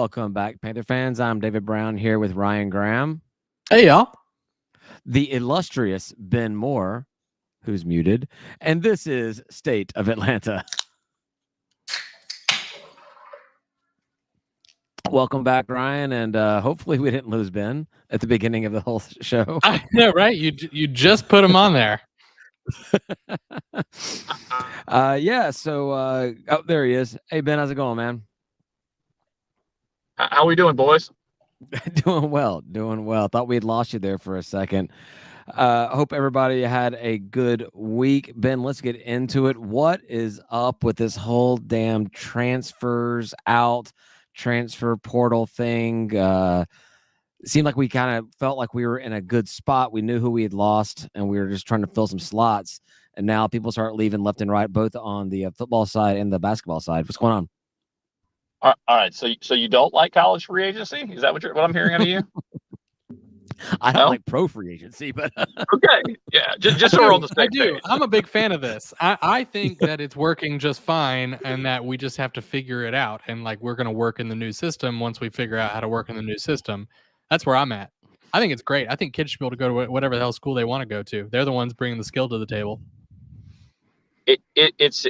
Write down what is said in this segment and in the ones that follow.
Welcome back, Panther fans. I'm David Brown here with Ryan Graham. Hey, y'all. The illustrious Ben Moore, who's muted. And this is State of Atlanta. Welcome back, Ryan. And hopefully we didn't lose Ben at the beginning of the whole show. I know, right? You just put him on there. So there he is. Hey, Ben, how's it going, man? How we doing, boys? Doing well. Thought we'd lost you there for a second. Hope everybody had a good week. Ben, let's get into it. What is up with this whole damn transfer portal thing? It seemed like we kind of felt like we were in a good spot. We knew who we had lost, and we were just trying to fill some slots. And now people start leaving left and right, both on the football side and the basketball side. What's going on? All right. So you don't like college free agency? Is that what I'm hearing out of you? I don't like pro free agency, but okay. Yeah. Just so we're on the same page. I'm a big fan of this. I think that it's working just fine and that we just have to figure it out. And like, we're going to work in the new system once we figure out how to work in the new system. That's where I'm at. I think it's great. I think kids should be able to go to whatever the hell school they want to go to. They're the ones bringing the skill to the table. It's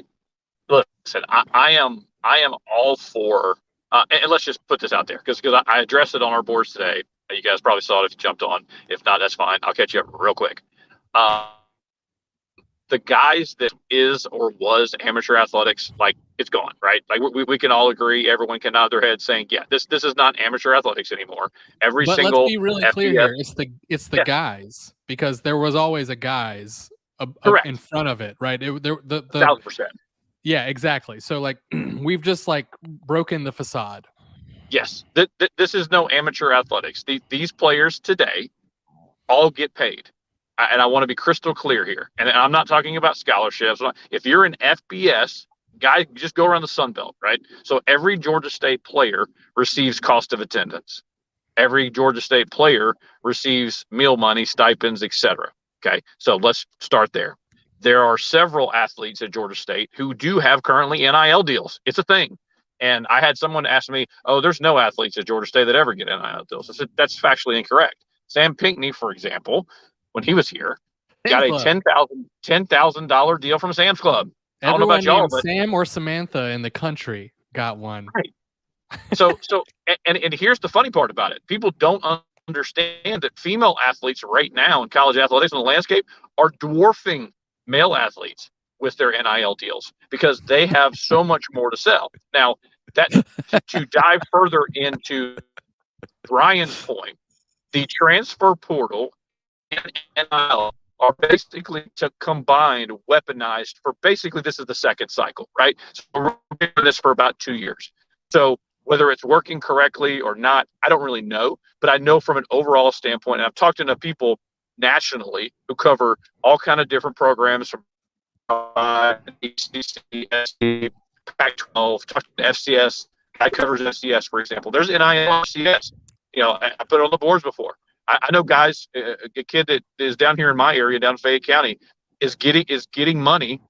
listen, I am all for, and let's just put this out there because I addressed it on our boards today. You guys probably saw it if you jumped on. If not, that's fine. I'll catch you up real quick. The guys that is or was amateur athletics, like, it's gone, right? Like we can all agree. Everyone can nod their head saying, yeah, this is not amateur athletics anymore. But let's be really clear here. It's the guys, because there was always a guys in front of it, right? The 1,000%. Yeah, exactly. So like we've just like broken the facade. Yes, this is no amateur athletics. These players today all get paid. And I want to be crystal clear here. And I'm not talking about scholarships. If you're an FBS guy, just go around the Sun Belt, right? So every Georgia State player receives cost of attendance. Every Georgia State player receives meal money, stipends, etc. Okay, so let's start there. There are several athletes at Georgia State who do have currently NIL deals. It's a thing. And I had someone ask me, oh, there's no athletes at Georgia State that ever get NIL deals. I said, that's factually incorrect. Sam Pinckney, for example, when he was here, got a $10,000 deal from Sam's Club. I don't know about y'all, but Sam or Samantha in the country got one. Right. So and here's the funny part about it. People don't understand that female athletes right now in college athletics on the landscape are dwarfing male athletes with their NIL deals because they have so much more to sell. Now, that to dive further into Brian's point, the transfer portal and NIL are basically combined, weaponized for basically this is the second cycle, right? So we're doing this for about 2 years. So whether it's working correctly or not, I don't really know, but I know from an overall standpoint, and I've talked to enough people nationally who cover all kind of different programs from ECC, SC, Pac-12, talked to FCS. I covers FCS, for example. There's NIL FCS. You know, I put it on the boards before. I know guys, a kid that is down here in my area, down in Fayette County, is getting money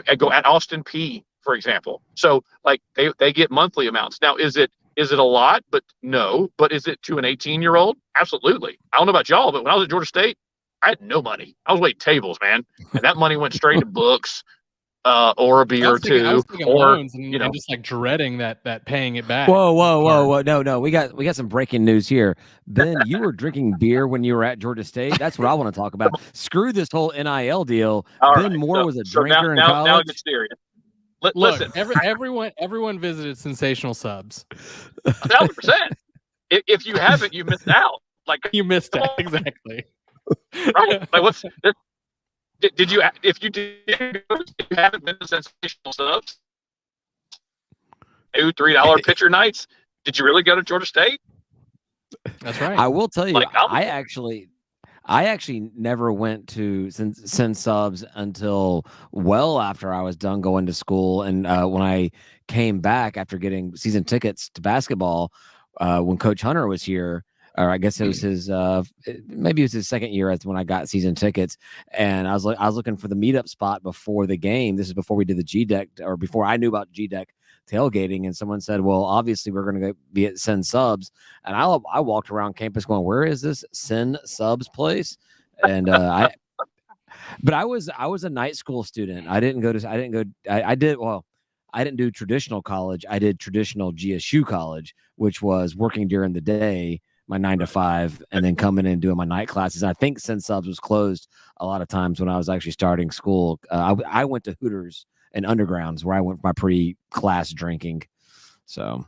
at Austin P, for example. So like they get monthly amounts. Now, is it a lot? But no. But is it to an 18-year-old? Absolutely. I don't know about y'all, but when I was at Georgia State, I had no money. I was waiting tables, man, and that money went straight to books, or a beer or two, I was thinking loans and just like dreading that paying it back. Whoa! No, we got some breaking news here. Ben, you were drinking beer when you were at Georgia State. That's what I want to talk about. Screw this whole NIL deal. Ben Moore was a drinker in college. Now it gets serious. Listen, everyone visited Sensational Subs. 1,000%. If you haven't, you missed out. Like you missed out exactly. Right? Like what's did you? If you haven't been to Sensational Subs, $2-3 pitcher nights, did you really go to Georgia State? That's right. I will tell you, I actually never went to Sen Subs until well after I was done going to school, and when I came back after getting season tickets to basketball, when Coach Hunter was here. Or I guess it was his, maybe it was his second year as when I got season tickets, and I was looking for the meetup spot before the game. This is before we did the G Deck, or before I knew about G Deck tailgating, and someone said, "Well, obviously we're going to be at Sin Subs," and I walked around campus going, "Where is this Sin Subs place?" And but I was a night school student. I didn't do traditional college. I did traditional GSU college, which was working during the day, my 9 to 5, and then coming in and doing my night classes. I think Sin Subs was closed a lot of times when I was actually starting school. I went to Hooters and Undergrounds where I went for my pre-class drinking. So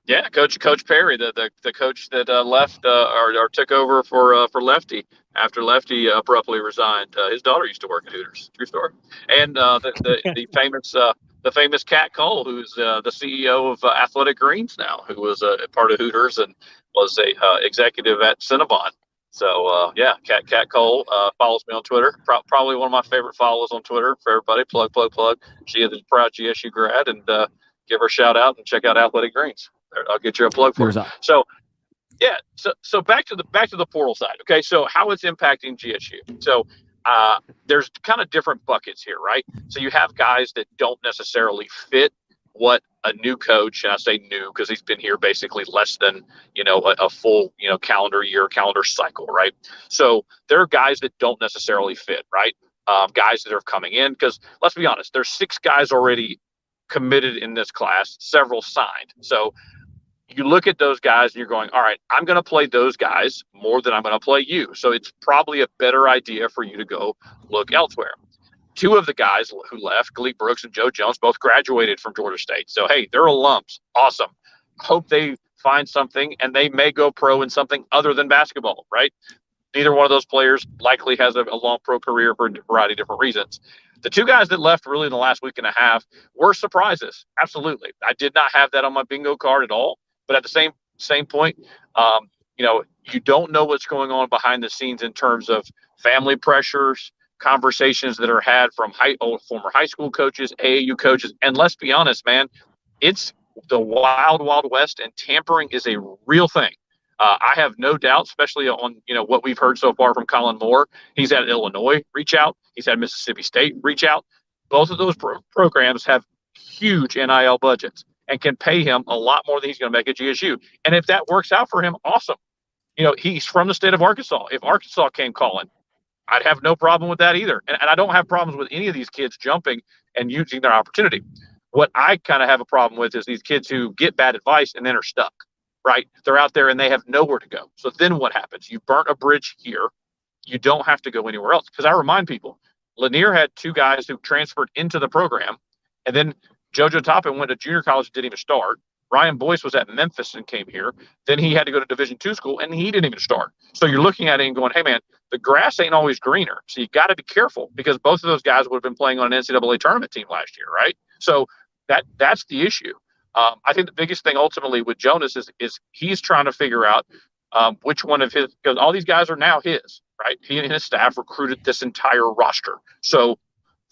yeah, Coach Perry, the coach that left or took over for Lefty after Lefty abruptly resigned. His daughter used to work at Hooters. True story. And the famous Cat Cole, who's the CEO of Athletic Greens now, who was a part of Hooters and was a executive at Cinnabon. So yeah, Cat Cole follows me on Twitter. Probably one of my favorite follows on Twitter for everybody. Plug. She is a proud GSU grad, and give her a shout out and check out Athletic Greens. I'll get you a plug for it. So yeah, so back to the portal side. Okay, so how it's impacting GSU. So there's kind of different buckets here, right? So you have guys that don't necessarily fit what a new coach, and I say new because he's been here basically less than a full calendar cycle, right? So there are guys that don't necessarily fit, right? Guys that are coming in, because let's be honest, there's 6 guys already committed in this class, several signed. So you look at those guys and you're going, all right, I'm going to play those guys more than I'm going to play you. So it's probably a better idea for you to go look elsewhere. 2 of the guys who left, Galik Brooks and Joe Jones, both graduated from Georgia State. So, hey, they're alums. Awesome. Hope they find something, and they may go pro in something other than basketball, right? Neither one of those players likely has a long pro career for a variety of different reasons. The 2 guys that left really in the last week and a half were surprises. Absolutely. I did not have that on my bingo card at all. But at the same point, you don't know what's going on behind the scenes in terms of family pressures, conversations that are had from former high school coaches, AAU coaches. And let's be honest, man, it's the wild, wild west, and tampering is a real thing. I have no doubt, especially on what we've heard so far from Colin Moore. He's had Illinois reach out. He's had Mississippi State reach out. Both of those programs have huge NIL budgets and can pay him a lot more than he's going to make at GSU. And if that works out for him, awesome. He's from the state of Arkansas. If Arkansas came calling, I'd have no problem with that either. And I don't have problems with any of these kids jumping and using their opportunity. What I kind of have a problem with is these kids who get bad advice and then are stuck, right? They're out there and they have nowhere to go. So then what happens? You burnt a bridge here. You don't have to go anywhere else. Because I remind people, Lanier had 2 guys who transferred into the program, and then JoJo Toppin went to junior college and didn't even start. Ryan Boyce was at Memphis and came here. Then he had to go to Division II school, and he didn't even start. So you're looking at it and going, hey, man, the grass ain't always greener. So you got to be careful, because both of those guys would have been playing on an NCAA tournament team last year, right? So that's the issue. I think the biggest thing ultimately with Jonas is he's trying to figure out which one of his – because all these guys are now his, right? He and his staff recruited this entire roster. So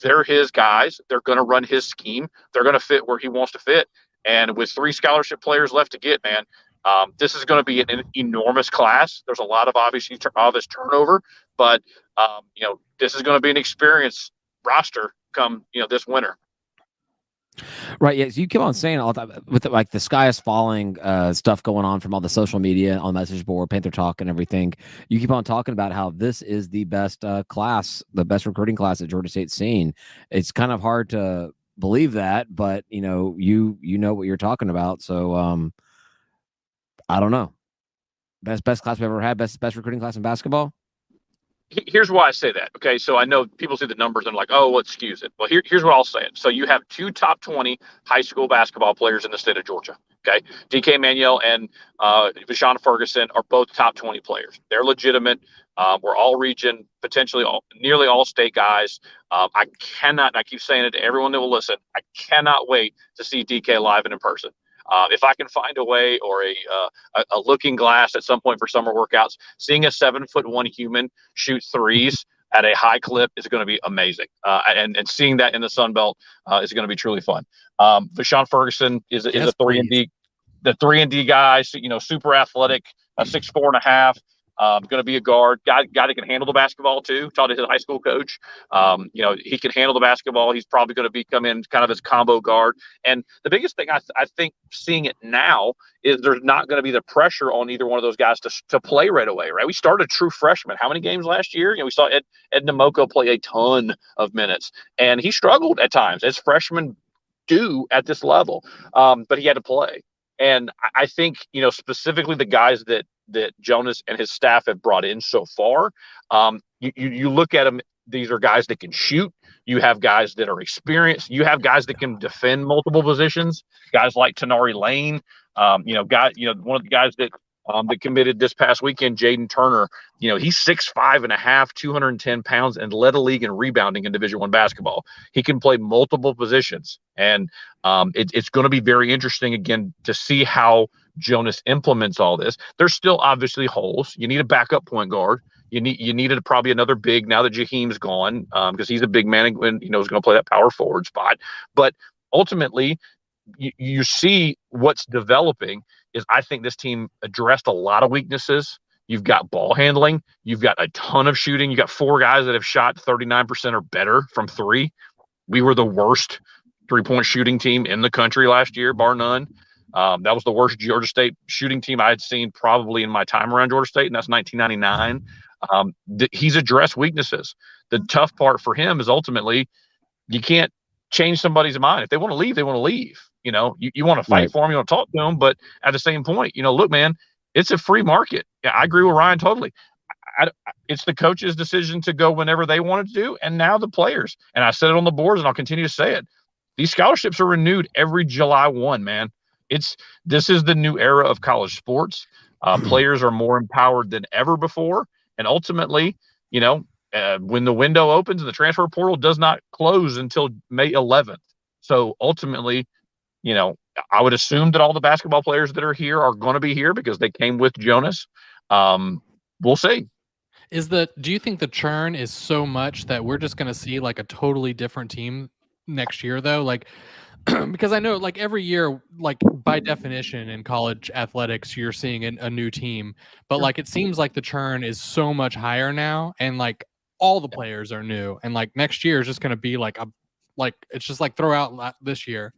they're his guys. They're going to run his scheme. They're going to fit where he wants to fit. And with 3 scholarship players left to get, man, this is going to be an enormous class. There's a lot of obvious turnover, but this is going to be an experienced roster come this winter. Right. Yes. You keep on saying all that with the sky is falling stuff going on from all the social media on the message board, Panther Talk and everything. You keep on talking about how this is the best class, the best recruiting class that Georgia State's seen. It's kind of hard to believe that, but you know what you're talking about. So I don't know. Best class we've ever had, best recruiting class in basketball. Here's why I say that. Okay, so I know people see the numbers and like, oh, what skews it? Well, here's what I'll say. So you have 2 top 20 high school basketball players in the state of Georgia. Okay, DK Manuel and Vashawn Ferguson are both top 20 players. They're legitimate. We're all region, potentially nearly all state guys. I cannot, and I keep saying it to everyone that will listen, I cannot wait to see DK live and in person. If I can find a way or a looking glass at some point for summer workouts, seeing a 7'1" human shoot threes at a high clip is going to be amazing. And seeing that in the Sun Belt is going to be truly fun. Vashawn Ferguson is a 3-and-D, the 3-and-D guy, super athletic, 6'4.5". Going to be a guard, guy that can handle the basketball too. Taught his high school coach. He can handle the basketball. He's probably going to come in kind of as combo guard. And the biggest thing I think seeing it now is there's not going to be the pressure on either one of those guys to play right away, right? We started true freshmen. How many games last year? We saw Ed Namoko play a ton of minutes, and he struggled at times, as freshmen do at this level. But he had to play. And I think, specifically the guys that Jonas and his staff have brought in so far, you look at them, these are guys that can shoot. You have guys that are experienced. You have guys that can defend multiple positions, guys like Tanari Lane, one of the guys that committed this past weekend, Jaden Turner. He's 6'5.5", 210 pounds, and led a league in rebounding in Division I basketball. He can play multiple positions, and it's going to be very interesting again to see how Jonas implements all this. There's still obviously holes. You need a backup point guard. You needed probably another big now that Jaheim's gone, because he's a big man and is going to play that power forward spot. But ultimately, you see what's developing is I think this team addressed a lot of weaknesses. You've got ball handling. You've got a ton of shooting. You got 4 guys that have shot 39% or better from 3. We were the worst 3-point shooting team in the country last year, bar none. That was the worst Georgia State shooting team I had seen probably in my time around Georgia State, and that's 1999. He's addressed weaknesses. The tough part for him is ultimately you can't change somebody's mind. If they want to leave, they want to leave. You want to fight for them, you want to talk to them, but at the same point, look, man, it's a free market. Yeah, I agree with Ryan totally. It's the coach's decision to go whenever they wanted to do, and now the players. And I said it on the boards, and I'll continue to say it. These scholarships are renewed every July 1, man. This is the new era of college sports. Players are more empowered than ever before, and ultimately, when the window opens and the transfer portal does not close until May 11th. So ultimately, I would assume that all the basketball players that are here are going to be here because they came with Jonas. We'll see. Do you think the churn is so much that we're just going to see like a totally different team next year though? Like, because I know like every year, like by definition in college athletics, you're seeing a new team, but like, it seems like the churn is so much higher now. And like all the players are new, and like next year is just going to be like it's just like throw out this year.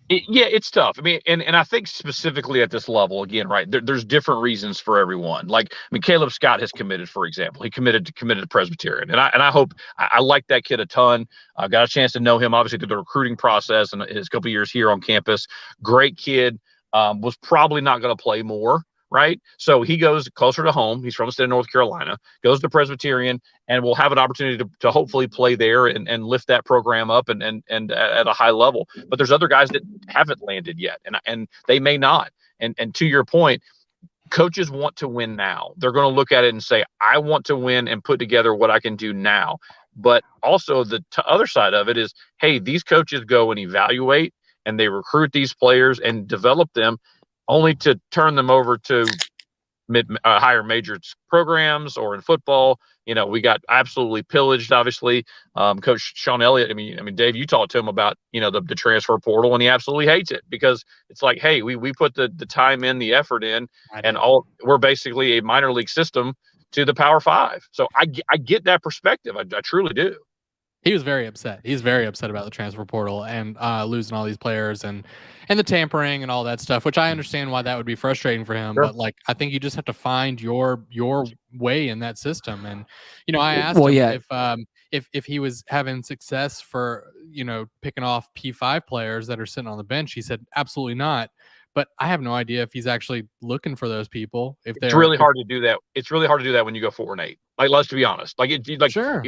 It's tough. I mean, and I think specifically at this level, again, right, there's different reasons for everyone. Like, Caleb Scott has committed, for example. He committed to Presbyterian. And I hope I like that kid a ton. I got a chance to know him, obviously, through the recruiting process and his couple of years here on campus. Great kid. Was probably not going to play more, right? So he goes closer to home. He's from the state of North Carolina, goes to Presbyterian, and will have an opportunity to hopefully play there and lift that program up and at a high level. But there's other guys that haven't landed yet, and they may not. And to your point, coaches want to win now. They're going to look at it and say, I want to win and put together what I can do now. But also the other side of it is, hey, these coaches go and evaluate and they recruit these players and develop them only to turn them over to higher major programs or in football. We got absolutely pillaged, obviously. Coach Sean Elliott, I mean, Dave, you talked to him about, the transfer portal, and he absolutely hates it because it's like, hey, we put the time in, the effort in, and we're basically a minor league system to the Power 5. So I get that perspective. I truly do. He was very upset. He's very upset about the transfer portal and losing all these players and the tampering and all that stuff, which I understand why that would be frustrating for him. Sure. But like, I think you just have to find your way in that system. And I asked him if he was having success for picking off P5 players that are sitting on the bench. He said absolutely not. But I have no idea if he's actually looking for those people. It's really hard to do that. It's really hard to do that when you go 4-8. Like, let's be honest. Sure.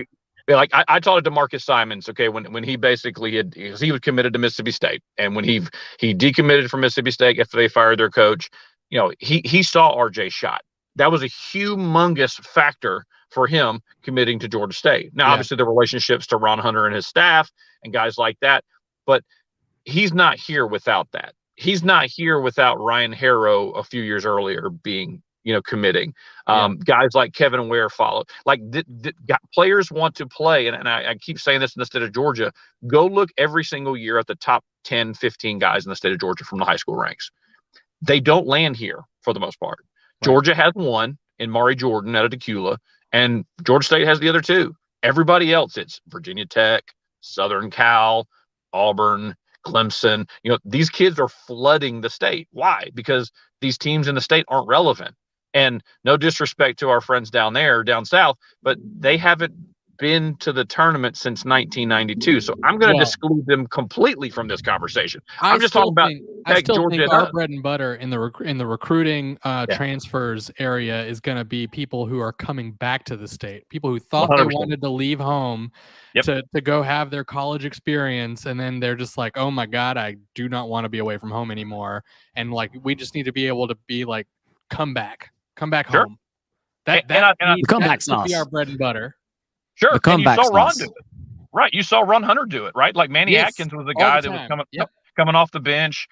Like I talked to Marcus Simons, okay, when he basically he was committed to Mississippi State, and when he decommitted from Mississippi State after they fired their coach, he saw RJ shot. That was a humongous factor for him committing to Georgia State. Now, obviously, the relationships to Ron Hunter and his staff and guys like that, but he's not here without that. He's not here without Ryan Harrow a few years earlier being committing. Guys like Kevin Ware followed. Like players want to play, and I keep saying this in the state of Georgia. Go look every single year at the top 10, 15 guys in the state of Georgia from the high school ranks. They don't land here for the most part. Right. Georgia has one. in Maury Jordan out of Decula, and Georgia State has the other two. Everybody else, it's Virginia Tech, Southern Cal, Auburn, Clemson. These kids are flooding the state. Why? Because these teams in the state aren't relevant. And no disrespect to our friends down south, but they haven't been to the tournament since 1992. So I'm going to exclude them completely from this conversation. I'm just talking about I still Georgia think our bread and butter in the recruiting transfers area is going to be people who are coming back to the state, people who thought 100%. They wanted to leave home to go have their college experience, and then they're just like, oh my God, I do not want to be away from home anymore. And like, we just need to be able to be like, come back sure. home. That comeback should be our bread and butter. Sure, and you saw Ron do it. Right, you saw Ron Hunter do it, right? Like Manny Atkins was the guy that was coming off the bench.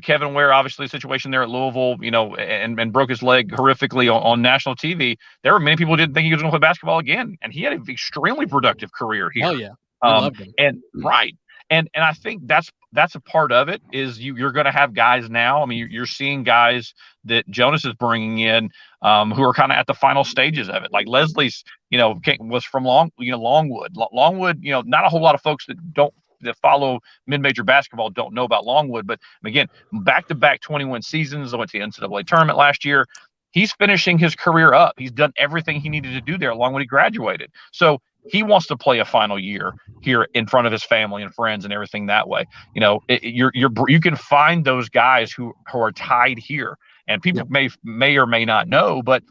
Kevin Ware, obviously a situation there at Louisville, and broke his leg horrifically on national TV. There were many people who didn't think he was going to play basketball again, and he had an extremely productive career here. Hell yeah, loved him. And right, and I think that's a part of it. Is you're going to have guys now. I mean, you're seeing guys that Jonas is bringing in who are kind of at the final stages of it. Like Leslie's, was from Longwood. Longwood, not a whole lot of folks that follow mid-major basketball don't know about Longwood. But again, back-to-back 21 seasons. I went to the NCAA tournament last year. He's finishing his career up. He's done everything he needed to do there along when he graduated. So he wants to play a final year here in front of his family and friends and everything that way. You can find those guys who are tied here, and people may or may not know, but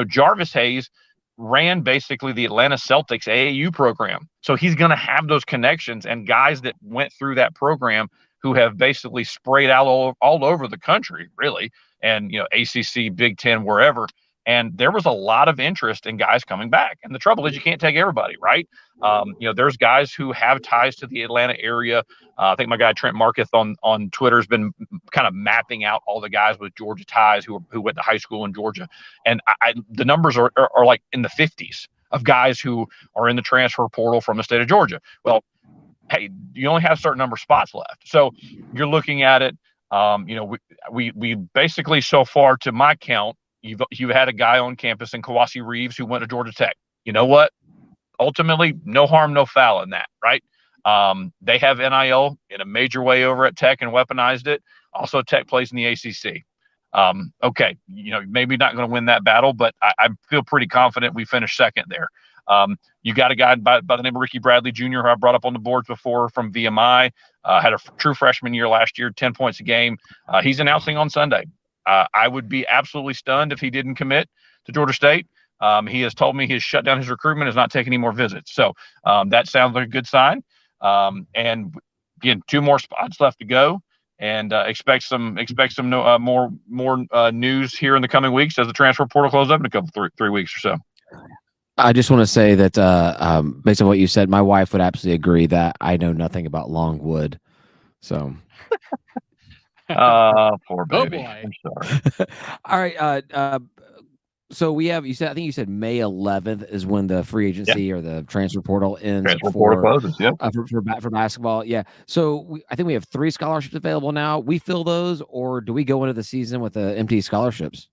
Jarvis Hayes ran basically the Atlanta Celtics AAU program. So he's going to have those connections and guys that went through that program who have basically sprayed out all over the country, really. And, ACC, Big Ten, wherever. And there was a lot of interest in guys coming back. And the trouble is you can't take everybody, right? There's guys who have ties to the Atlanta area. I think my guy Trent Marketh on Twitter has been kind of mapping out all the guys with Georgia ties who went to high school in Georgia. And the numbers are like in the 50s of guys who are in the transfer portal from the state of Georgia. Well, hey, you only have a certain number of spots left. So you're looking at it. We basically, so far to my count, you've had a guy on campus in Kawasi Reeves who went to Georgia Tech. You know what? Ultimately, no harm, no foul in that, right? They have NIL in a major way over at Tech and weaponized it. Also, Tech plays in the ACC. Okay, maybe not going to win that battle, but I feel pretty confident we finished second there. You got a guy by the name of Ricky Bradley Jr., who I brought up on the boards before from VMI, had a true freshman year last year, 10 points a game. He's announcing on Sunday. I would be absolutely stunned if he didn't commit to Georgia State. He has told me he's shut down his recruitment, is not taking any more visits. So that sounds like a good sign. And again, 2 more spots left to go, and expect some more news here in the coming weeks as the transfer portal closes up in a couple 3 weeks or so. I just want to say that based on what you said, my wife would absolutely agree that I know nothing about Longwood. So, poor baby. Oh boy. I'm sorry. All right. So we have, I think you said May 11th is when the free agency or the transfer portal ends. Portal closes, for basketball. Yeah. So I think we have 3 scholarships available now. We fill those, or do we go into the season with empty scholarships?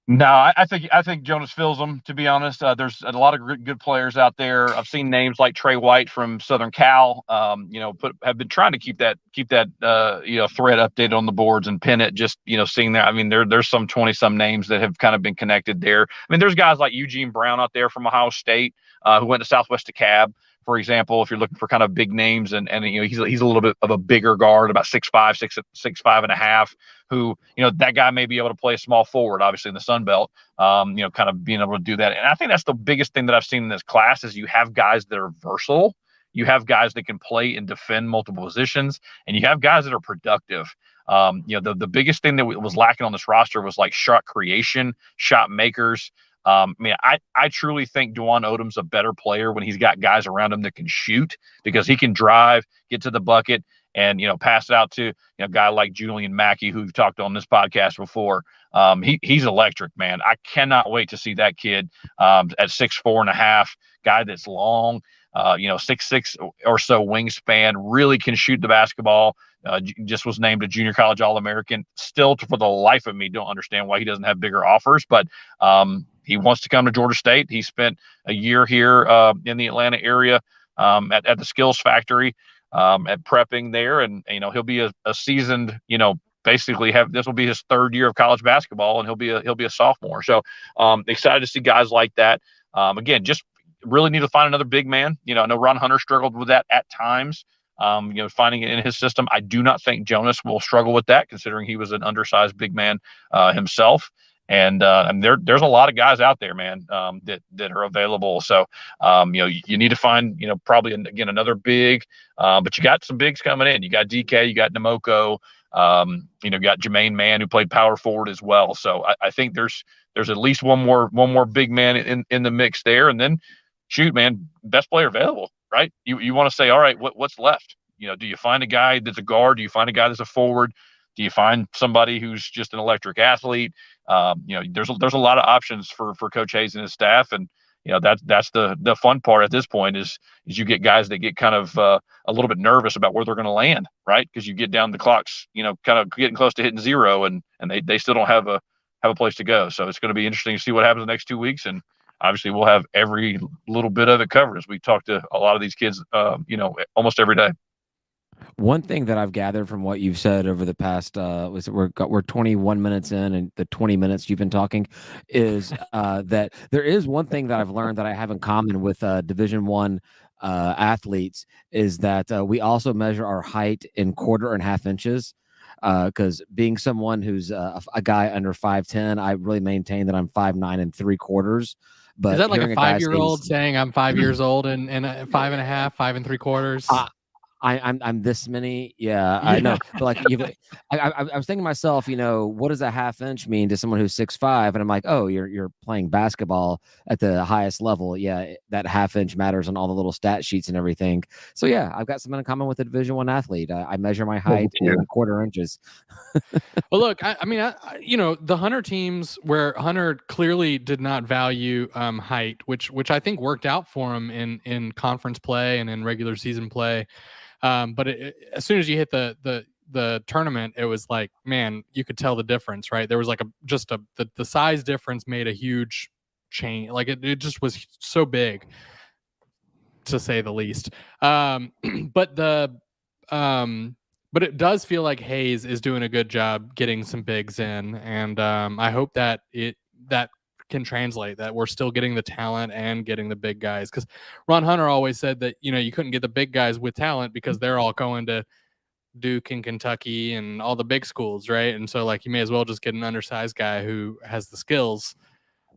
No, I think Jonas fills them, to be honest. There's a lot of good players out there. I've seen names like Trey White from Southern Cal, have been trying to keep that thread updated on the boards and pin it, just, seeing that. I mean, there's some 20-some names that have kind of been connected there. I mean, there's guys like Eugene Brown out there from Ohio State, who went to Southwest DeKalb, for example, if you're looking for kind of big names, and he's a little bit of a bigger guard, about 6'5", 6'5 and a half, who, that guy may be able to play a small forward, obviously in the Sun Belt, kind of being able to do that. And I think that's the biggest thing that I've seen in this class is you have guys that are versatile. You have guys that can play and defend multiple positions, and you have guys that are productive. The biggest thing that was lacking on this roster was like shot creation, shot makers. I truly think Dwan Odom's a better player when he's got guys around him that can shoot, because he can drive, get to the bucket, and pass it out to a guy like Julian Mackey, who we've talked on this podcast before. He's electric, man. I cannot wait to see that kid at 6'4.5", guy that's long. 6'6" or so wingspan, really can shoot the basketball. Just was named a junior college All-American. Still, for the life of me, don't understand why he doesn't have bigger offers, but he wants to come to Georgia State. He spent a year here in the Atlanta area at the Skills Factory at prepping there, and he'll be a seasoned, basically this will be his third year of college basketball, and he'll be a sophomore. So excited to see guys like that. Again, just really need to find another big man. I know Ron Hunter struggled with that at times. Finding it in his system. I do not think Jonas will struggle with that, considering he was an undersized big man himself. And there's a lot of guys out there, man, that are available. So, you need to find, probably again another big, but you got some bigs coming in. You got DK, you got Namoko, got Jermaine Mann, who played power forward as well. So I think there's at least one more big man in the mix there. And then, shoot, man, best player available. Right? You want to say, all right, what's left? Do you find a guy that's a guard? Do you find a guy that's a forward? Do you find somebody who's just an electric athlete? There's a lot of options for Coach Hayes and his staff, and that's the fun part at this point is you get guys that get kind of a little bit nervous about where they're going to land, right? Because you get down the clocks, kind of getting close to hitting zero, and they still don't have a place to go. So it's going to be interesting to see what happens the next 2 weeks, and obviously we'll have every little bit of it covered as we talk to a lot of these kids, almost every day. One thing that I've gathered from what you've said over the past, we're 21 minutes in, and the 20 minutes you've been talking is that there is one thing that I've learned that I have in common with Division I athletes is that we also measure our height in quarter and half inches. Because being someone who's a guy under 5'10", I really maintain that I'm 5'9" and 3/4. But is that like a 5-year-old saying I'm 5 years old and 5.5, 5 3/4? I'm this many. Yeah, I know. But like, I was thinking to myself, what does a half inch mean to someone who's 6'5"? And I'm like, oh, you're playing basketball at the highest level. Yeah, that half inch matters on all the little stat sheets and everything. So yeah, I've got something in common with a Division I athlete. I measure my height in quarter inches. Well, look, I mean, the Hunter teams where Hunter clearly did not value height, which I think worked out for him in conference play and in regular season play. But as soon as you hit the tournament, it was like, man, you could tell the difference, right? There was like the size difference made a huge change. Like it just was so big, to say the least. But it does feel like Hayes is doing a good job getting some bigs in, and I hope that that can translate, that we're still getting the talent and getting the big guys. Because Ron Hunter always said that you couldn't get the big guys with talent because they're all going to Duke and Kentucky and all the big schools, right? And so like you may as well just get an undersized guy who has the skills.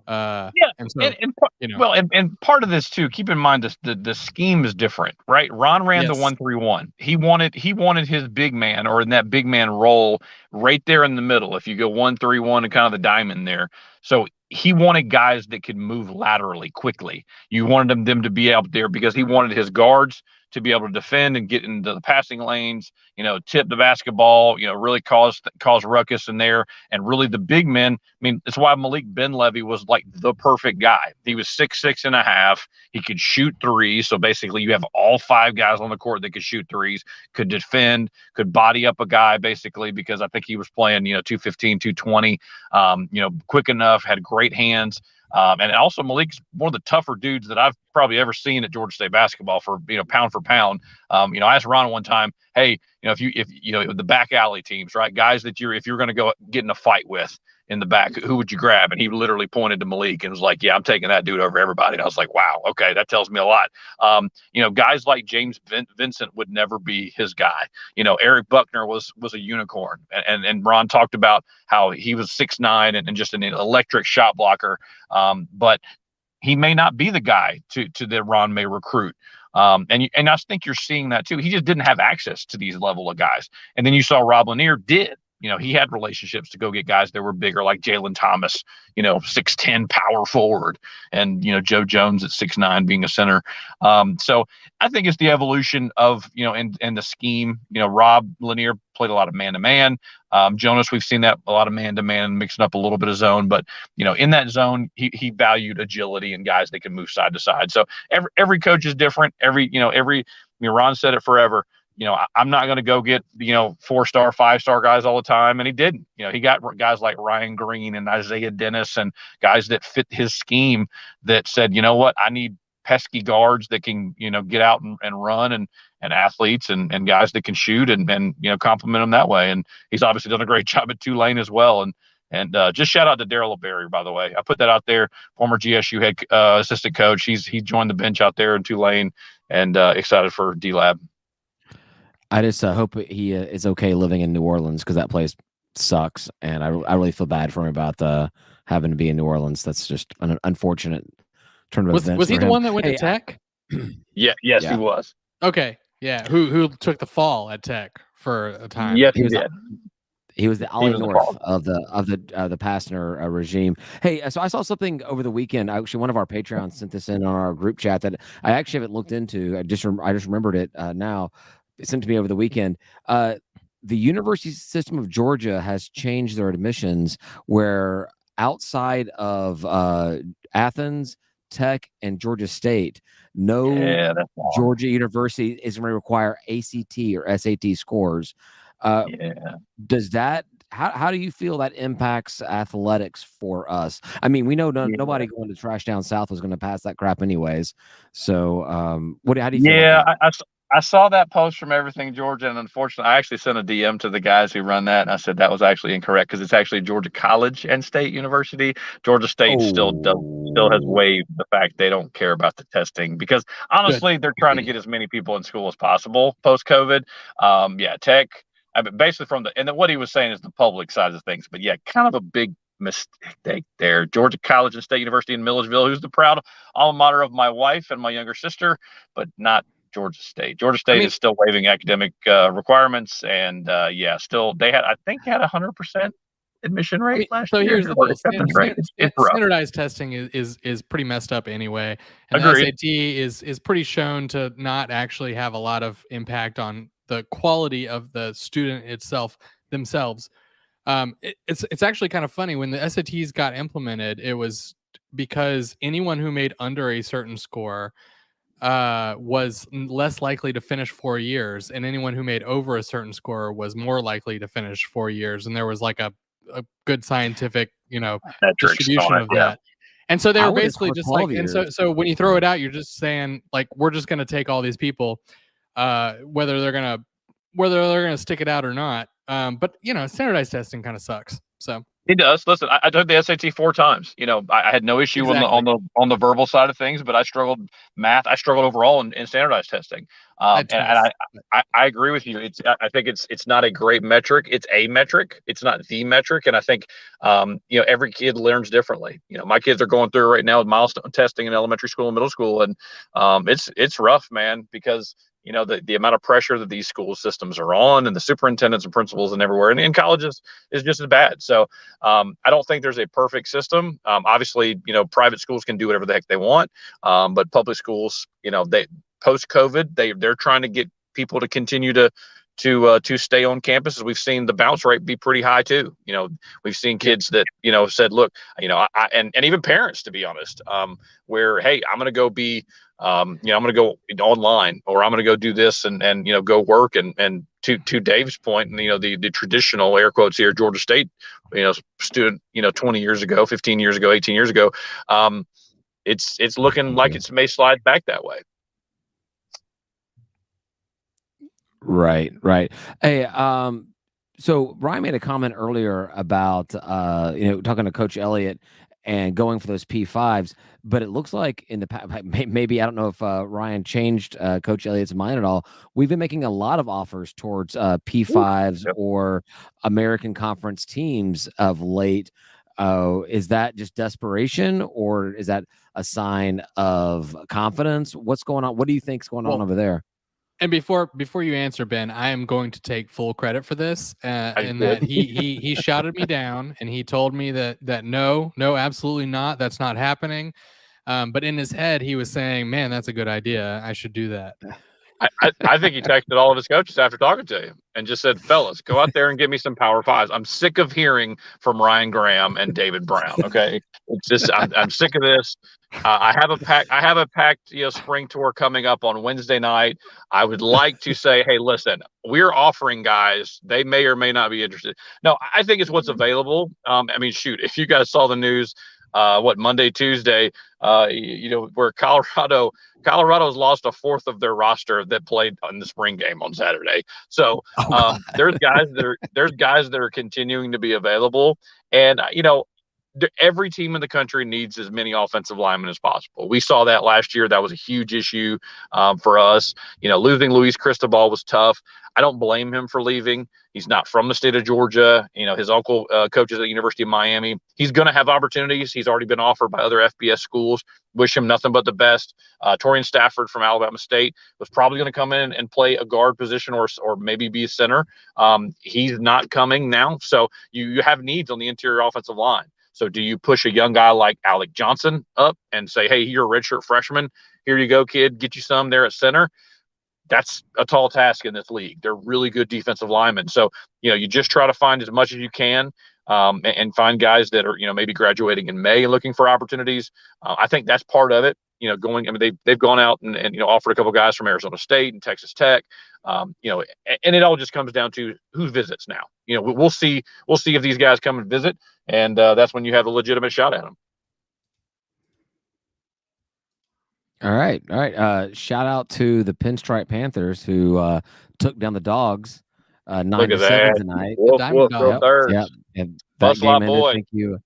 And so, and part of this too, keep in mind the scheme is different, right? Ron ran the 1-3-1. He wanted his big man, or in that big man role, right there in the middle. If you go 1-3-1 and kind of the diamond there, so he wanted guys that could move laterally quickly. You wanted them to be out there because he wanted his guards to be able to defend and get into the passing lanes, tip the basketball, really cause ruckus in there. And really the big men, I mean, that's why Malik Benlevy was like the perfect guy. He was 6'6.5". He could shoot threes. So basically you have all 5 guys on the court that could shoot threes, could defend, could body up a guy basically, because I think he was playing, 215, 220, quick enough, had great hands. And also Malik's one of the tougher dudes that I've probably ever seen at Georgia State basketball for pound for pound. I asked Ron one time, hey, if the back alley teams, right, guys that if you're going to go get in a fight with in the back, who would you grab? And he literally pointed to Malik and was like, yeah, I'm taking that dude over everybody. And I was like, wow, okay, that tells me a lot. Guys like James Vincent would never be his guy. Eric Buckner was a unicorn, and Ron talked about how he was 6'9" and just an electric shot blocker. But he may not be the guy to that Ron may recruit. And I think you're seeing that too. He just didn't have access to these level of guys. And then you saw Rob Lanier did. He had relationships to go get guys that were bigger, like Jalen Thomas, 6'10" power forward, and, Joe Jones at 6'9" being a center. So I think it's the evolution of, and the scheme. Rob Lanier played a lot of man-to-man. Jonas, we've seen that a lot of man-to-man and mixing up a little bit of zone, but in that zone, he valued agility and guys that can move side to side. So every coach is different. Ron said it forever. I'm not going to go get 4-star, 5-star guys all the time, and he didn't. He got guys like Ryan Green and Isaiah Dennis and guys that fit his scheme that said, you know what, I need pesky guards that can get out and run and athletes and guys that can shoot and compliment them that way. And he's obviously done a great job at Tulane as well. And just shout out to Daryl LeBerry, by the way. I put that out there. Former GSU head assistant coach. He joined the bench out there in Tulane, and excited for D-Lab. I just hope he is okay living in New Orleans, because that place sucks, and I really feel bad for him about having to be in New Orleans. That's just an unfortunate turn of events. Was he for the him. one that went to Tech? Yes, Yeah. he was. Okay, yeah. Who took the fall at Tech for a time? Yes, he did. He was the Ollie was the North problem. of the Pastner regime. Hey, so I saw something over the weekend. Actually, one of our Patreons sent this in on our group chat that I actually haven't looked into. I just remembered it now. It sent to me over the weekend. The university system of Georgia has changed their admissions, where outside of Athens, Tech, and Georgia State, no Georgia university is going to require ACT or SAT scores. Does that? How do you feel that impacts athletics for us? I mean, we know nobody going to Trash Down South was going to pass that crap anyways. So, how do you feel? Yeah, I saw that post from Everything Georgia, and unfortunately, I actually sent a DM to the guys who run that, and I said that was actually incorrect, because it's actually Georgia College and State University. Georgia State still has waived the fact they don't care about the testing, because honestly, they're trying to get as many people in school as possible post-COVID. Tech. I mean, basically and then what he was saying is the public side of things, but yeah, kind of a big mistake there. Georgia College and State University in Milledgeville, who's the proud alma mater of my wife and my younger sister, but not Georgia State. Georgia State is still waiving academic requirements, and still they had 100% admission rate last year. So here's the deal: it's standardized testing is pretty messed up anyway, and Agreed. the SAT is pretty shown to not actually have a lot of impact on the quality of the student themselves. It's actually kind of funny when the SATs got implemented. It was because anyone who made under a certain score was less likely to finish 4 years, and anyone who made over a certain score was more likely to finish 4 years. And there was like a good scientific, distribution of that. And so they were basically just like, and so when you throw it out, you're just saying like, we're just going to take all these people, whether they're gonna stick it out or not. But standardized testing kind of sucks. So it does. Listen, I took the SAT 4 times. I had no issue on the verbal side of things, but I struggled math. I struggled overall in standardized testing. And I agree with you. I think it's not a great metric. It's a metric. It's not the metric. And I think every kid learns differently. My kids are going through right now with milestone testing in elementary school and middle school, and it's rough, man, because the amount of pressure that these school systems are on, and the superintendents and principals and everywhere, and in colleges is just as bad. So I don't think there's a perfect system. Obviously, private schools can do whatever the heck they want, but public schools, they post-COVID, they're trying to get people to continue to stay on campus. As we've seen the bounce rate be pretty high too. We've seen kids that said, look, and even parents, to be honest, where, hey, I'm going to go be I'm going to go online, or I'm going to go do this and go work. And to Dave's point, and the traditional air quotes here, Georgia State, student, 20 years ago, 15 years ago, 18 years ago, it's looking like it may slide back that way. Right. Hey, so Ryan made a comment earlier about talking to Coach Elliott and going for those P5s, but it looks like in the past, maybe I don't know if Ryan changed Coach Elliott's mind at all. We've been making a lot of offers towards P5s or American Conference teams of late. Is that just desperation, or is that a sign of confidence? What's going on? What do you think's going on over there? And before you answer, Ben, I am going to take full credit for this, and that he shouted me down, and he told me that no, absolutely not, that's not happening. But in his head, he was saying, "Man, that's a good idea. I should do that." I think he texted all of his coaches after talking to him and just said, "Fellas, go out there and give me some Power Fives. I'm sick of hearing from Ryan Graham and David Brown. Okay, it's just I'm sick of this. I have a packed spring tour coming up on Wednesday night. I would like to say, hey, listen, we're offering guys. They may or may not be interested. No, I think it's what's available. I mean, shoot, if you guys saw the news, Monday, Tuesday, where Colorado's lost a fourth of their roster that played on the spring game on Saturday. So there's guys that are continuing to be available, and every team in the country needs as many offensive linemen as possible. We saw that last year. That was a huge issue for us. Losing Luis Cristobal was tough. I don't blame him for leaving. He's not from the state of Georgia. His uncle coaches at the University of Miami. He's going to have opportunities. He's already been offered by other FBS schools. Wish him nothing but the best. Torian Stafford from Alabama State was probably going to come in and play a guard position or maybe be a center. He's not coming now. So you have needs on the interior offensive line. So do you push a young guy like Alec Johnson up and say, hey, you're a redshirt freshman. Here you go, kid. Get you some there at center. That's a tall task in this league. They're really good defensive linemen. So, you just try to find as much as you can and find guys that are, maybe graduating in May and looking for opportunities. I think that's part of it. They've gone out and offered a couple guys from Arizona State and Texas Tech. And it all just comes down to who visits now. We'll see if these guys come and visit, and that's when you have a legitimate shot at them. All right. Shout out to the Pinstripe Panthers who took down the Dogs 9-7 tonight. Yeah. That game ended.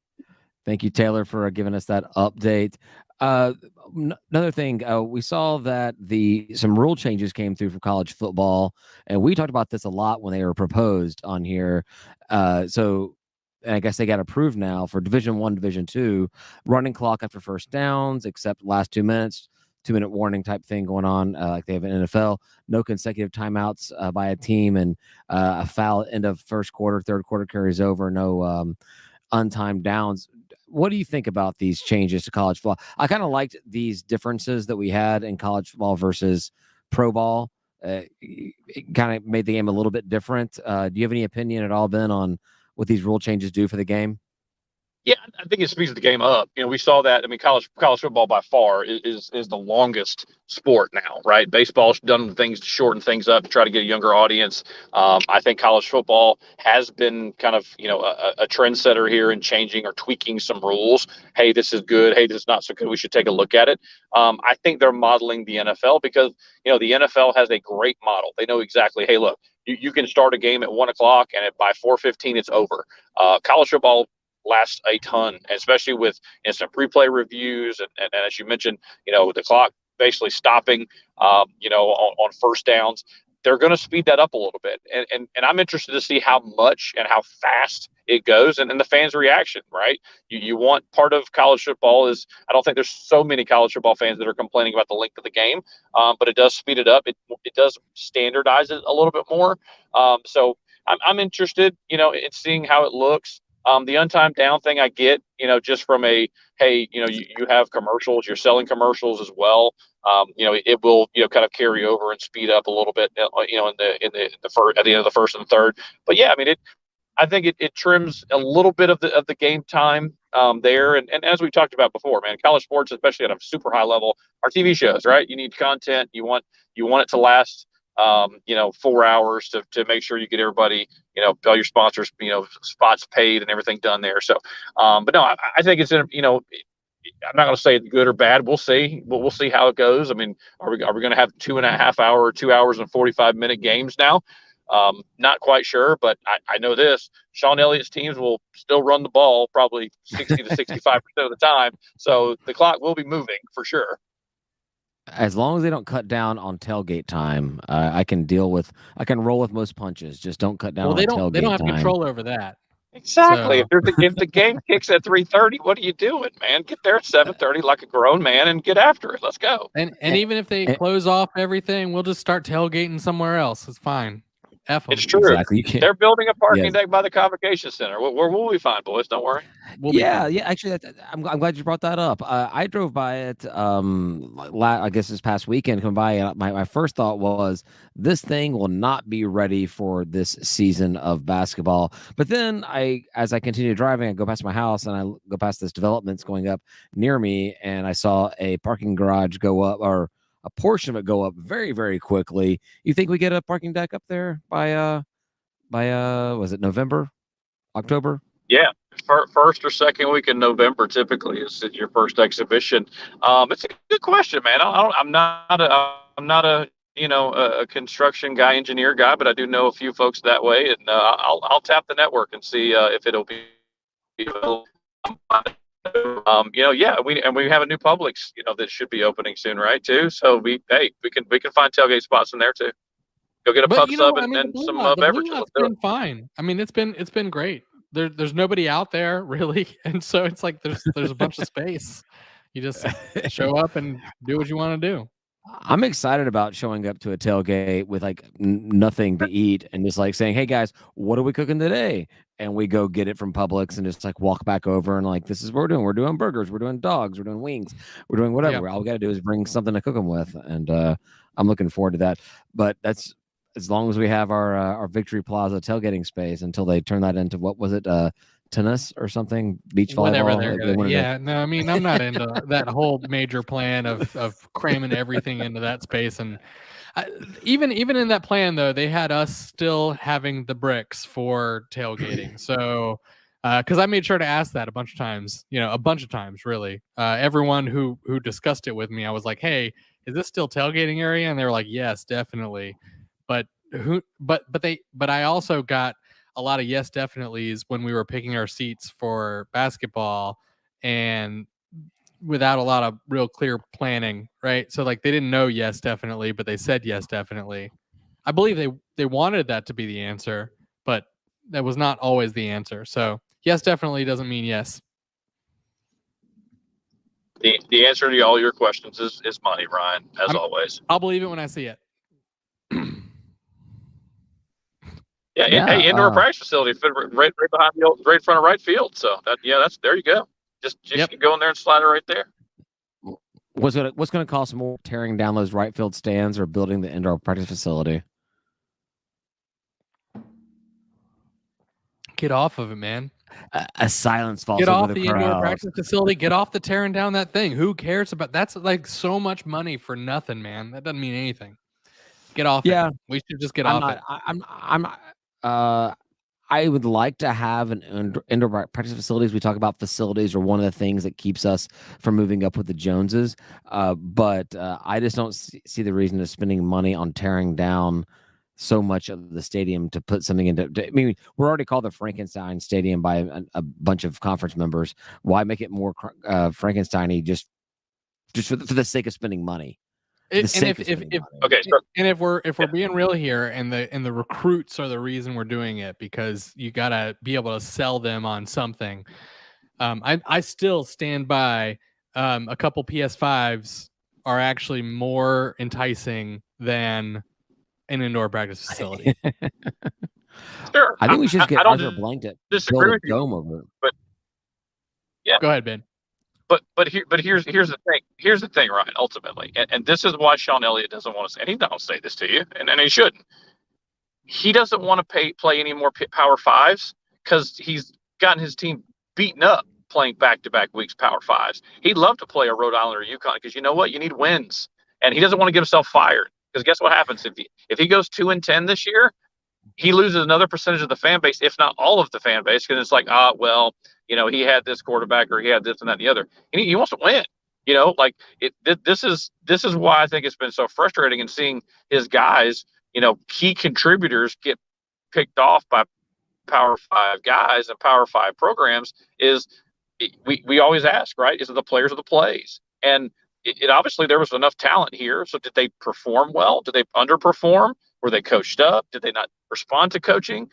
Thank you, Taylor, for giving us that update. Another thing, we saw that some rule changes came through from college football, and we talked about this a lot when they were proposed on here. So I guess they got approved now for Division I, Division II, running clock after first downs, except last 2 minutes, 2-minute warning type thing going on, like they have in NFL. No consecutive timeouts by a team, and a foul end of first quarter, third quarter carries over. No untimed downs. What do you think about these changes to college football? I kind of liked these differences that we had in college football versus pro ball. It kind of made the game a little bit different. Do you have any opinion at all, Ben, on what these rule changes do for the game? Yeah, I think it speeds the game up. We saw that. I mean, college football by far is the longest sport now, right? Baseball's done things to shorten things up to try to get a younger audience. I think college football has been kind of, a trendsetter here in changing or tweaking some rules. Hey, this is good. Hey, this is not so good. We should take a look at it. I think they're modeling the NFL because, the NFL has a great model. They know exactly, hey, look, you can start a game at 1:00 and by 4:15 it's over. College football lasts a ton, especially with instant replay reviews and as you mentioned, the clock basically stopping, on first downs. They're going to speed that up a little bit, and I'm interested to see how much and how fast it goes, and the fans' reaction. Right, you want part of college football is I don't think there's so many college football fans that are complaining about the length of the game, but it does speed it up. It does standardize it a little bit more. So I'm interested, in seeing how it looks. The untimed down thing I get, just from you have commercials, you're selling commercials as well. It will, kind of carry over and speed up a little bit, in the first, at the end of the first and third. But yeah, I mean, I think it trims a little bit of the game time there. And as we talked about before, man, college sports, especially at a super high level, are TV shows, right? You need content. You want it to last 4 hours to make sure you get everybody, all your sponsors, spots paid and everything done there. So, but no, I think it's, I'm not going to say it's good or bad. We'll see. We'll see how it goes. I mean, are we going to have 2.5 hour, 2 hours and 45-minute games now? Not quite sure, but I know this: Sean Elliott's teams will still run the ball probably 60 to 65% of the time. So the clock will be moving for sure. As long as they don't cut down on tailgate time, I can roll with most punches. Just don't cut down on tailgate time. They don't have control over that. Exactly. So. If the game kicks at 3:30, what are you doing, man? Get there at 7:30 like a grown man and get after it. Let's go. And even if they close off everything, we'll just start tailgating somewhere else. It's fine. F them. It's true. Exactly. You can't. They're building a parking Yes. deck by the convocation center. Where will we find, boys? Don't worry. We'll be Yeah, fine. yeah. Actually, I'm glad you brought that up. I drove by it. I guess this past weekend, coming by, and my first thought was this thing will not be ready for this season of basketball. But then as I continue driving, I go past my house and I go past this development that's going up near me, and I saw a parking garage go up, or a portion of it go up very, very quickly. You think we get a parking deck up there by was it November, October? Yeah, first or second week in November typically is your first exhibition. It's a good question, man. I'm not a a construction guy, engineer guy, but I do know a few folks that way, and I'll tap the network and see if it'll be available. Yeah, we have a new Publix, that should be opening soon, right? Too. So we can find tailgate spots in there too. Go get a But pub you know, sub I and, mean, and some the Blue beverages. Lot's Let's do it. been fine. I mean, it's been great. There's nobody out there really, and so it's like there's a bunch of space. You just show up and do what you want to do. I'm excited about showing up to a tailgate with like nothing to eat and just like saying, "Hey guys, what are we cooking today?" And we go get it from Publix and just like walk back over and like, "This is what we're doing. We're doing burgers. We're doing dogs. We're doing wings. We're doing whatever. All we got to do is bring something to cook them with." And I'm looking forward to that. But that's as long as we have our Victory Plaza tailgating space until they turn that into, what was it, tennis or something, beach volleyball. Whatever they're gonna, yeah, no, I mean, I'm not into that whole major plan of cramming everything into that space. And even in that plan, though, they had us still having the bricks for tailgating. So, because I made sure to ask that a bunch of times, really. Everyone who discussed it with me, I was like, "Hey, is this still tailgating area?" And they were like, "Yes, definitely." But I also got a lot of yes definitelys when we were picking our seats for basketball, and without a lot of real clear planning, right? So like they didn't know yes definitely, but they said yes definitely. I believe they wanted that to be the answer, but that was not always the answer. So yes definitely doesn't mean yes. The answer to all your questions is money, Ryan, as always. I'll believe it when I see it. Yeah, hey, indoor practice facility right behind right in front of right field. So that's there you go. Just go in there and slide it right there. What's going to cost more, tearing down those right field stands or building the indoor practice facility? Get off of it, man. A silence falls Get over off the the crowd. indoor practice facility. Get off the tearing down that thing. Who cares about that's like so much money for nothing, man. That doesn't mean anything. Get off it. We should just get off it. I would like to have an indoor practice facilities. We talk about facilities are one of the things that keeps us from moving up with the Joneses. But I just don't see the reason of spending money on tearing down so much of the stadium to put something into. I mean, we're already called the Frankenstein Stadium by a bunch of conference members. Why make it more Frankenstein-y just for the sake of spending money? If we're being real here, and the recruits are the reason we're doing it, because you gotta be able to sell them on something. I still stand by a couple PS5s are actually more enticing than an indoor practice facility. Sure, I think we should just get Arthur Blank to build a dome over it. But yeah, go ahead, Ben. But here's the thing. Here's the thing, Ryan. Ultimately, and this is why Sean Elliott doesn't want to say, and he don't say this to you, and he shouldn't. He doesn't want to play any more Power Fives because he's gotten his team beaten up playing back-to-back weeks Power Fives. He'd love to play a Rhode Island or UConn because you know what? You need wins, and he doesn't want to get himself fired. Because guess what happens if he goes 2-10 this year, he loses another percentage of the fan base, if not all of the fan base, because it's like, he had this quarterback or he had this and that and the other. And he wants to win. This is why I think it's been so frustrating in seeing his guys, key contributors get picked off by Power 5 guys and Power 5 programs. We always ask, right? Is it the players or the plays? And it obviously there was enough talent here. So did they perform well? Did they underperform? Were they coached up? Did they not respond to coaching?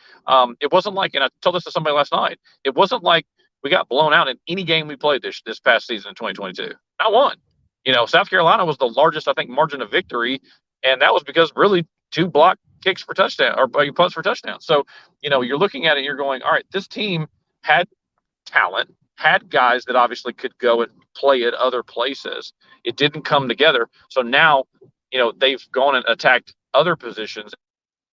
It wasn't like, and I told this to somebody last night, it wasn't like we got blown out in any game we played this past season in 2022. Not one. South Carolina was the largest, I think, margin of victory. And that was because really 2 blocked kicks for touchdown or he punts for touchdown. So, you're looking at it, you're going, all right, this team had talent, had guys that obviously could go and play at other places. It didn't come together. So now, they've gone and attacked other positions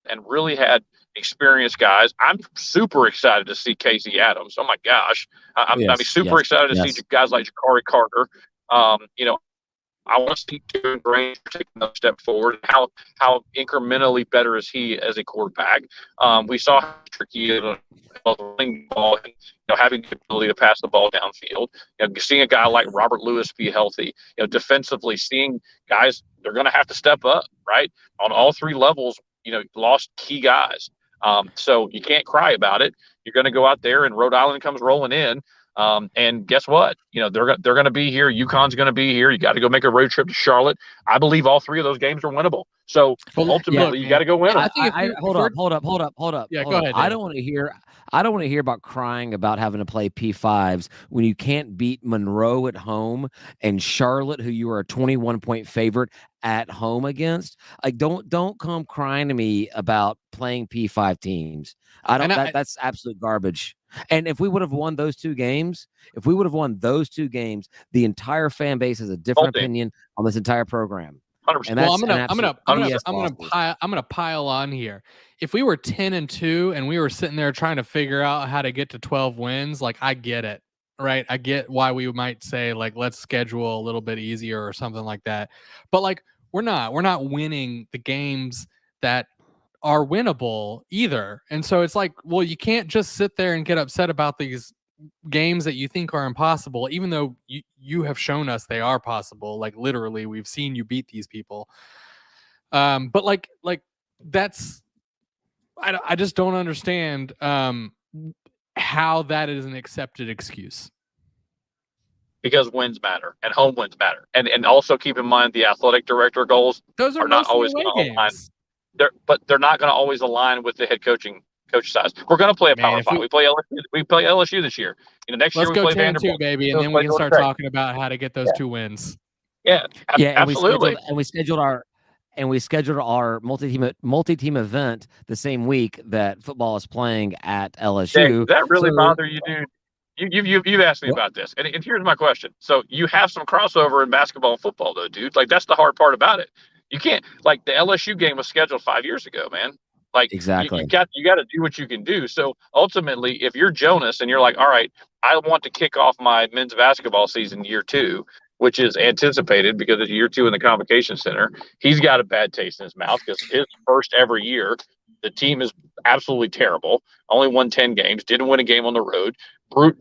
and really had experienced guys. I'm super excited to see Casey Adams. Oh my gosh. I'm super excited to see guys like Jakari Carter. I want to see Kevin Granger take another step forward. How incrementally better is he as a quarterback? We saw how tricky it is running the ball and having the ability to pass the ball downfield. Seeing a guy like Robert Lewis be healthy. Defensively, seeing guys, they're going to have to step up, right? On all three levels, lost key guys. So you can't cry about it. You're going to go out there and Rhode Island comes rolling in. And guess what? They're going to be here. UConn's going to be here. You got to go make a road trip to Charlotte. I believe all three of those games are winnable. So ultimately, you got to go win them. Hold up. Yeah, go ahead. I don't want to hear about crying about having to play P5s when you can't beat Monroe at home and Charlotte, who you are a 21-point favorite at home against. Like, don't come crying to me about playing P5 teams. That's absolute garbage. And if we would have won those two games, the entire fan base has a different opinion on this entire program. 100%. And I'm gonna pile on here. If we were 10-2 and we were sitting there trying to figure out how to get to 12 wins, like, I get it, right? I get why we might say, like, let's schedule a little bit easier or something like that. But like, we're not winning the games that are winnable either. And so it's like, well, you can't just sit there and get upset about these games that you think are impossible, even though you have shown us they are possible. Like, literally, we've seen you beat these people. But like that's, I just don't understand how that is an accepted excuse. Because wins matter and home wins matter. And also keep in mind the athletic director goals Those are not always going to align. They're not going to always align with the head coach size. We're going to play a Power 5. We play LSU this year. Next year we play Vanderbilt, baby, and then we can start talking about how to get those 2 wins. Yeah, absolutely. And we scheduled our multi-team event the same week that football is playing at LSU. Does that really bother you, dude? You've asked me about this, and here's my question. So you have some crossover in basketball and football, though, dude. Like, that's the hard part about it. You can't, like, the LSU game was scheduled 5 years ago, man. Like, exactly. You got to do what you can do. So ultimately, if you're Jonas and you're like, all right, I want to kick off my men's basketball season year 2, which is anticipated because it's year 2 in the Convocation Center. He's got a bad taste in his mouth because his first ever year, the team is absolutely terrible. Only won 10 games, didn't win a game on the road,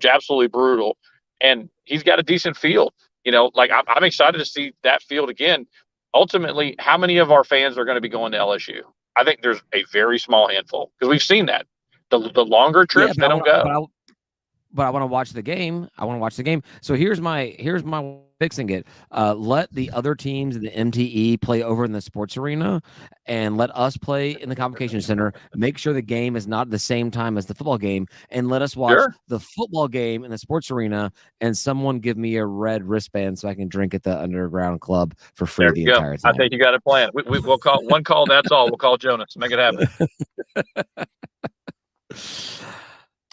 absolutely brutal. And he's got a decent field. Like, I'm excited to see that field again. Ultimately, how many of our fans are going to be going to LSU? I think there's a very small handful because we've seen that. The longer trips, they don't go. But I want to watch the game. So here's my fixing it. Let the other teams in the MTE play over in the sports arena, and let us play in the Convocation Center. Make sure the game is not at the same time as the football game, and let us watch the football game in the sports arena. And someone give me a red wristband so I can drink at the Underground Club for free the entire time. I think you got it planned. We'll call one call. That's all. We'll call Jonas. Make it happen.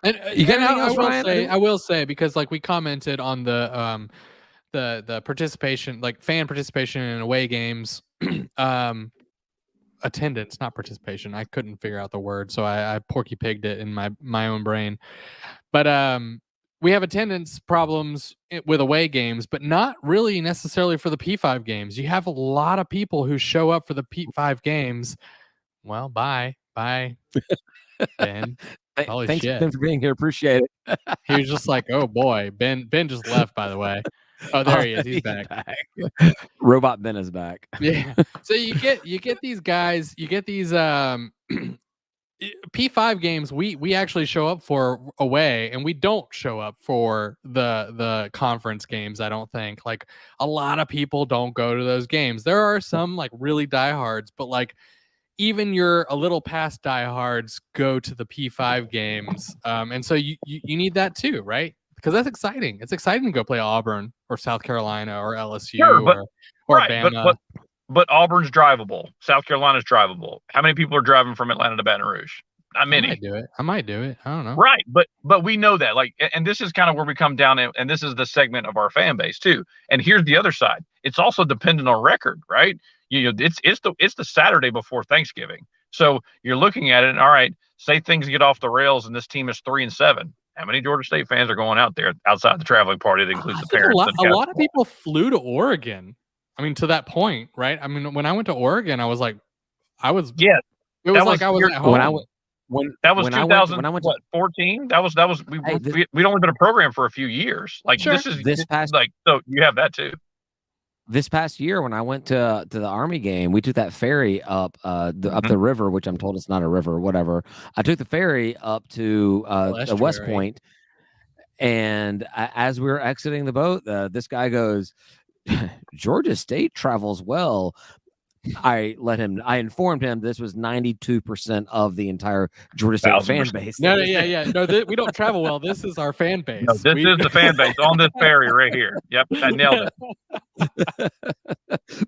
And I will say, because like we commented on the participation, like fan participation in away games, attendance, not participation. I couldn't figure out the word, so I porky pigged it in my own brain. But we have attendance problems with away games, but not really necessarily for the P5 games. You have a lot of people who show up for the P5 games. Well, bye, Ben. Thanks Ben, for being here. Appreciate it. He was just like, oh boy, Ben just left, by the way. Oh, there he is. He's back. Robot Ben is back. Yeah. So you get these guys, you get these P5 games we actually show up for away, and we don't show up for the conference games. I don't think, like, a lot of people don't go to those games. There are some like really diehards, but like even your a little past diehards go to the P5 games. And so you need that too, right? Because that's exciting. It's exciting to go play Auburn or South Carolina or LSU or right, Bama. but Auburn's drivable. South Carolina's drivable. How many people are driving from Atlanta to Baton Rouge? Not many. I might do it. I don't know. Right, but we know that, like, and this is kind of where we come down, and this is the segment of our fan base too. And here's the other side: it's also dependent on record, right? It's the Saturday before Thanksgiving, so you're looking at it. And all right, say things get off the rails, and this team is 3-7. How many Georgia State fans are going out there outside the traveling party that includes the parents? A lot of people flew to Oregon. I mean, to that point, right? I mean, when I went to Oregon, I was like, yeah, it was like I was at home. That was 2014. That was we'd only been a program for a few years. Like Sure. this past, like, so you have that too. This past year, when I went to the Army game, we took that ferry up up the river, which I'm told it's not a river, whatever. I took the ferry up to the West Point, and as we were exiting the boat, this guy goes, "Georgia State travels well." I informed him this was 92% of the entire Georgia State fan base. No, we don't travel well. This is our fan base. No, this is the fan base on this ferry right here. Yep, I nailed it.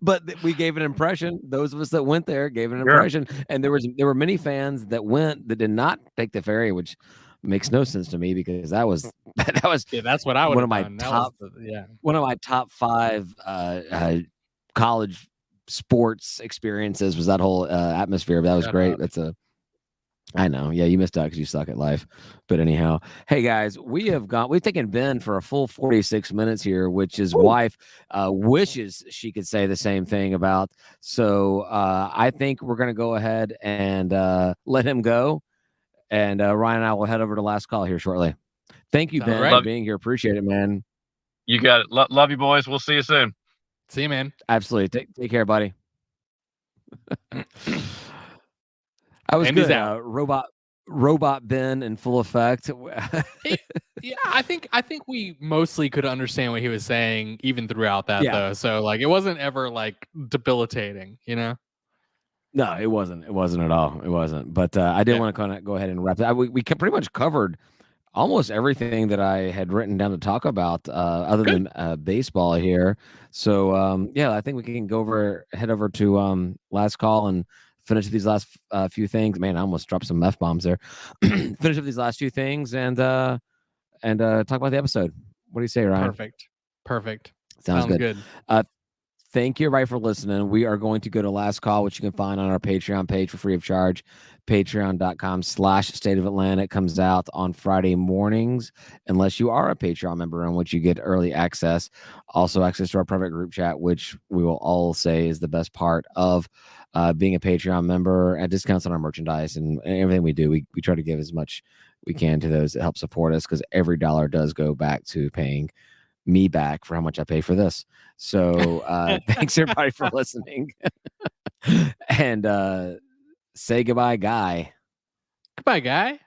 But we gave an impression. Those of us that went there gave an impression, and there were many fans that went that did not take the ferry, which makes no sense to me because that was that's what I would one of my one of my top 5 college sports experiences was that whole atmosphere. But that was great. I know. Yeah, you missed out because you suck at life. But anyhow, hey guys, we've taken Ben for a full 46 minutes here, which his wife wishes she could say the same thing about. So I think we're gonna go ahead and let him go. And Ryan and I will head over to last call here shortly. Thank you, Ben, for being here. Appreciate it, man. You got it. Love you, boys. We'll see you soon. See you, man. Absolutely. Take care, buddy. I was good. Robot Ben in full effect. Yeah, I think we mostly could understand what he was saying even throughout that though. So like it wasn't ever like debilitating, you know? No, it wasn't. It wasn't at all. It wasn't. But I did want to kind of go ahead and wrap it. We pretty much covered almost everything that I had written down to talk about, other than baseball here. So I think we can head over to last call and finish these last few things. Man, I almost dropped some F-bombs there. Finish up these last few things and talk about the episode. What do you say, Ryan? Perfect. Sounds good. Thank you, everybody, for listening. We are going to go to last call, which you can find on our Patreon page for free of charge. Patreon.com/State of Atlanta. It comes out on Friday mornings, unless you are a Patreon member, in which you get early access. Also, access to our private group chat, which we will all say is the best part of being a Patreon member, and discounts on our merchandise and everything we do. We try to give as much we can to those that help support us, because every dollar does go back to paying me back for how much I pay for this. So thanks everybody for listening. And say goodbye, Guy. Goodbye, Guy.